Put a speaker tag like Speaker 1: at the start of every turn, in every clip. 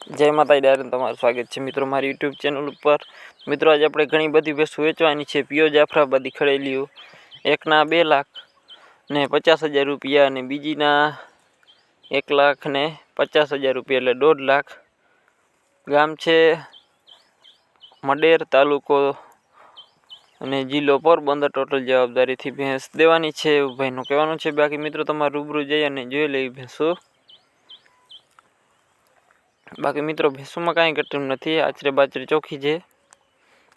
Speaker 1: जय माता दी तमारुं स्वागत है मित्रों मारी यूट्यूब चेनल पर। मित्रों आज આપણે ઘણી બધી ભેંસો વેચવાની છે। પ્યોર જાફરાબાદી ખડેલીઓ એકના 2 લાખ ને 50,000 રૂપિયા અને બીજીના 1 લાખ ને 50,000 રૂપિયા એટલે 1.5 લાખ। ગામ છે મડેર, તાલુકો અને જિલ્લો પોરબંદર। ટોટલ જવાબદારીથી ભેંસ દેવાની છે એવું ભાઈનું કહેવાનું છે। બાકી મિત્રો તમારે રૂબરૂ જઈ અને જોઈ લેવી ભેંસો। बाकी मित्रों भैंसों में कहीं घटम नहीं, आचरे बाचरे चोखी है,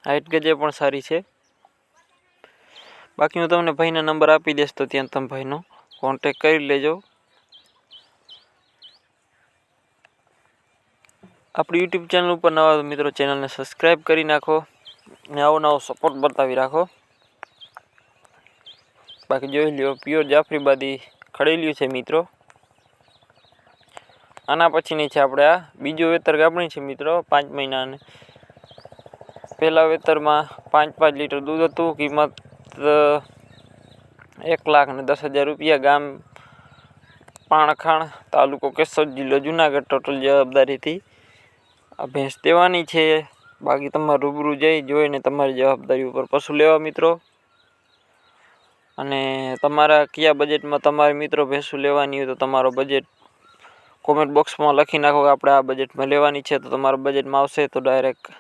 Speaker 1: हाइट गजे पण सारी है। बाकी हूँ तमने भाई ना नंबर आपी देश तो त्या तम भाई नो कॉन्टेक्ट कर लेजो। अपनी यूट्यूब चैनल पर नवा तो मित्रों चैनल ने सब्सक्राइब करी नाखो ने आवो नवो सपोर्ट बतावी राखो। बाकी जोई ल्यो प्योर जाफरीबादी खड़ेलियो छे मित्रों। आना पछीनी छे आपणे आ बीजो वेतर गाबणी छे मित्रों। 5 महीना ने पहला वेतर में 5-5 लीटर दूध हतुं। किंमत 1,10,000 रुपया। गाम पाणखाण, तालुको केशोद, जिल्लो जूनागढ़। टोटल जवाबदारी थी आ भैंस देवानी छे। बाकी तमारे रूबरू जई जोईने तमारी जवाबदारी पर पशु लेवा मित्रों। अने तमारा कया बजेट में तमारे मित्रों भैंसू लेवानी हो तो तमारो बजेट कॉमेंट बॉक्स में लखी नाखो। आपणे आ बजेट में लेवानी छे तो तमारा बजेट में आवशे तो डायरेक्ट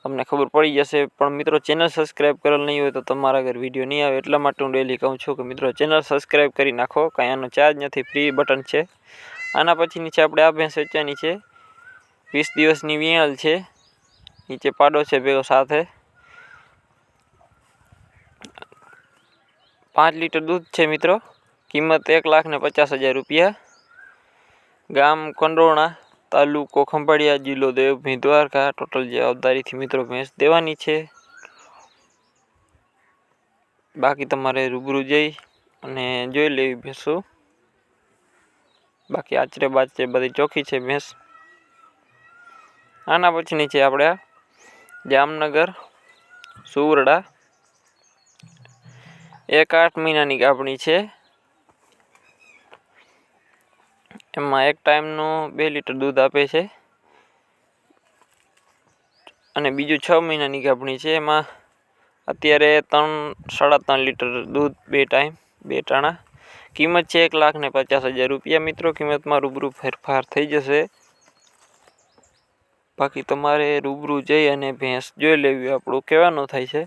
Speaker 1: तमने खबर पड़ी जशे। पण मित्रों चेनल सब्सक्राइब करेल नहीं हो तो तमारा घर विडियो नहीं आवे एटला माटे हूँ डेली कहूँ छूँ कि मित्रों चेनल सब्सक्राइब करी नाखो। कांई आनो चार्ज नहीं, फ्री बटन छे। आना पछीनी छे आपणे आ भैंस वेचવાની छे। 20 दिवसनी वियाल छे। नीचे पाडो छे भेगो साथे। 5 लीटर दूध छे मित्रों। किंमत 1,50,000 रुपया। गाम कंडोरणा, तालुको खंभाळिया, जिल्लो देवभूमि द्वारका। टोटल जवाबदारी थी मित्रों भैंस देवानी छे। बाकी तमारे रूबरू जई अने जोई लेवी भैंसो। बाकी आचरे बाचरे बधी चोखी छे भैंस। आना पछीनी छे आपणे जामनगर सुवरडा। 1-8 महीनानी गाभणी छे। एमां एक टाइमनु 2 लीटर दूध आपे छे अने बीजू 6 महीनानी गाभणी छे। एमां अत्यारे 3-3.5 लीटर दूध 2 टाइम 2 टाणा। किंमत छे 1,50,000 रुपया मित्रों। किंमत में रूबरू फेरफार थई जशे। बाकी तमारे रूबरू जई अने भैंस जोई लेवी आपणुं कहेवानुं थाय छे।